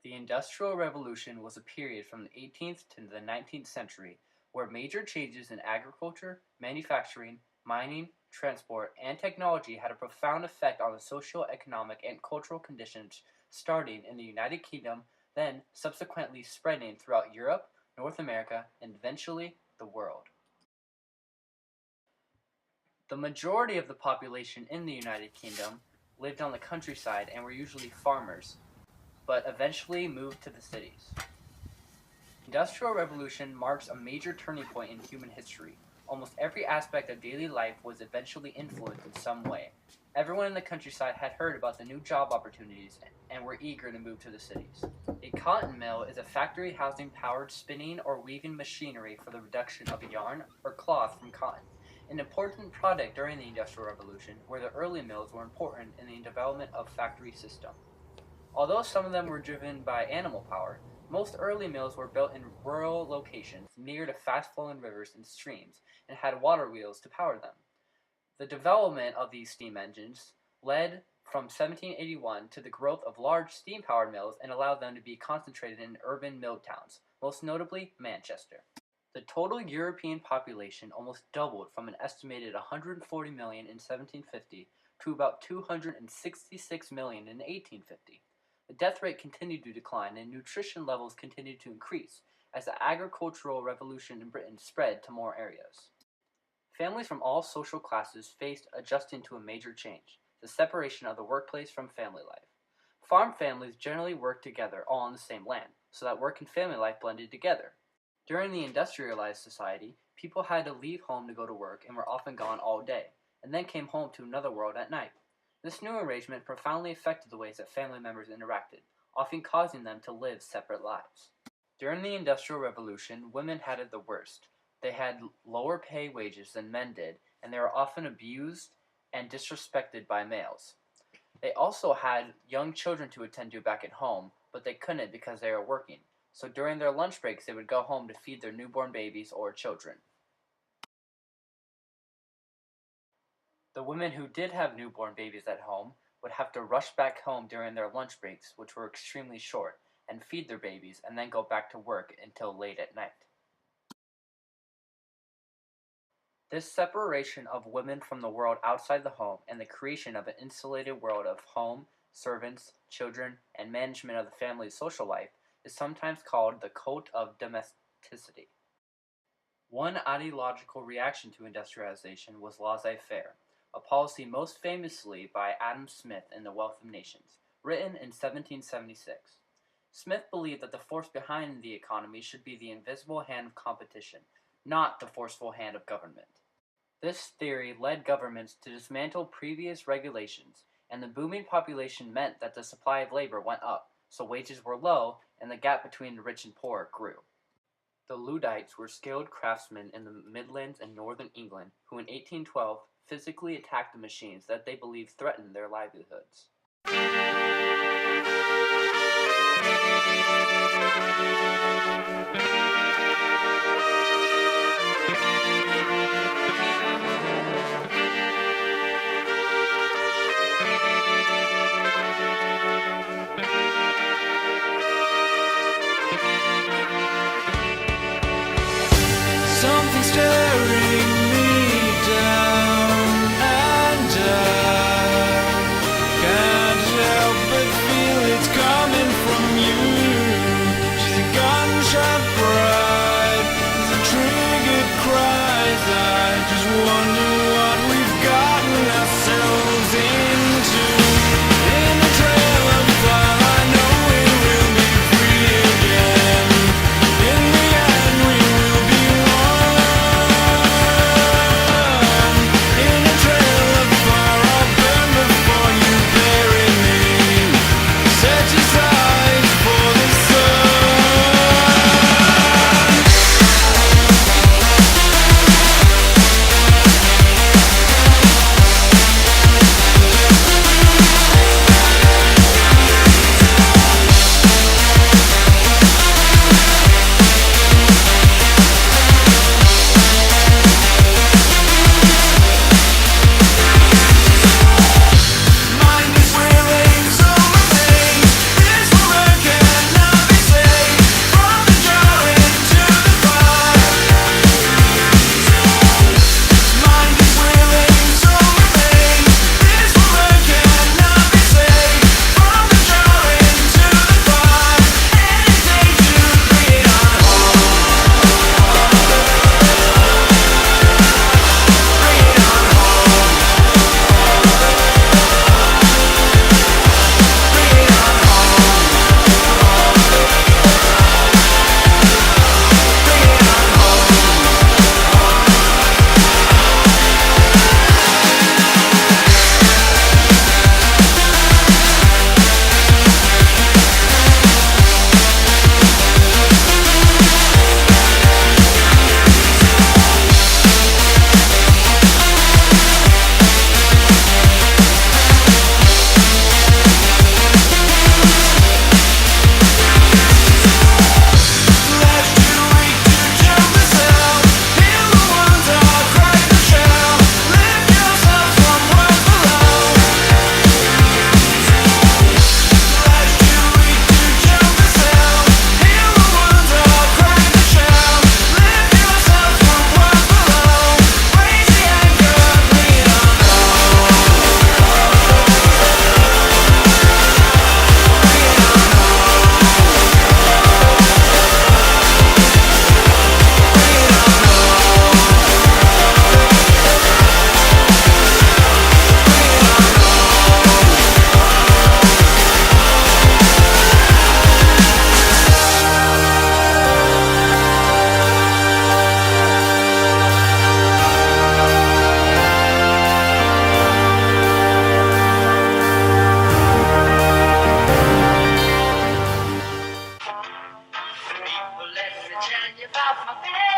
The Industrial Revolution was a period from the 18th to the 19th century where major changes in agriculture, manufacturing, mining, transport, and technology had a profound effect on the social, economic, and cultural conditions starting in the United Kingdom, then subsequently spreading throughout Europe, North America, and eventually the world. The majority of the population in the United Kingdom lived on the countryside and were usually farmers, but eventually moved to the cities. Industrial Revolution marks a major turning point in human history. Almost every aspect of daily life was eventually influenced in some way. Everyone in the countryside had heard about the new job opportunities and were eager to move to the cities. A cotton mill is a factory housing powered spinning or weaving machinery for the production of yarn or cloth from cotton. An important product during the Industrial Revolution where the early mills were important in the development of factory system. Although some of them were driven by animal power, most early mills were built in rural locations near to fast-flowing rivers and streams and had water wheels to power them. The development of these steam engines led from 1781 to the growth of large steam-powered mills and allowed them to be concentrated in urban mill towns, most notably Manchester. The total European population almost doubled from an estimated 140 million in 1750 to about 266 million in 1850. The death rate continued to decline and nutrition levels continued to increase as the agricultural revolution in Britain spread to more areas. Families from all social classes faced adjusting to a major change, the separation of the workplace from family life. Farm families generally worked together all on the same land, so that work and family life blended together. During the industrialized society, people had to leave home to go to work and were often gone all day, and then came home to another world at night. This new arrangement profoundly affected the ways that family members interacted, often causing them to live separate lives. During the Industrial Revolution, women had it the worst. They had lower pay wages than men did, and they were often abused and disrespected by males. They also had young children to attend to back at home, but they couldn't because they were working. So during their lunch breaks, they would go home to feed their newborn babies or children. The women who did have newborn babies at home would have to rush back home during their lunch breaks, which were extremely short, and feed their babies and then go back to work until late at night. This separation of women from the world outside the home and the creation of an insulated world of home, servants, children, and management of the family's social life is sometimes called the cult of domesticity. One ideological reaction to industrialization was laissez-faire, a policy most famously by Adam Smith in The Wealth of Nations, written in 1776. Smith believed that the force behind the economy should be the invisible hand of competition, not the forceful hand of government. This theory led governments to dismantle previous regulations, and the booming population meant that the supply of labor went up, so wages were low and the gap between the rich and poor grew. The Luddites were skilled craftsmen in the Midlands and northern England who in 1812 physically attacked the machines that they believed threatened their livelihoods. Something staring me down and down. Can't help but feel it's coming off my bed.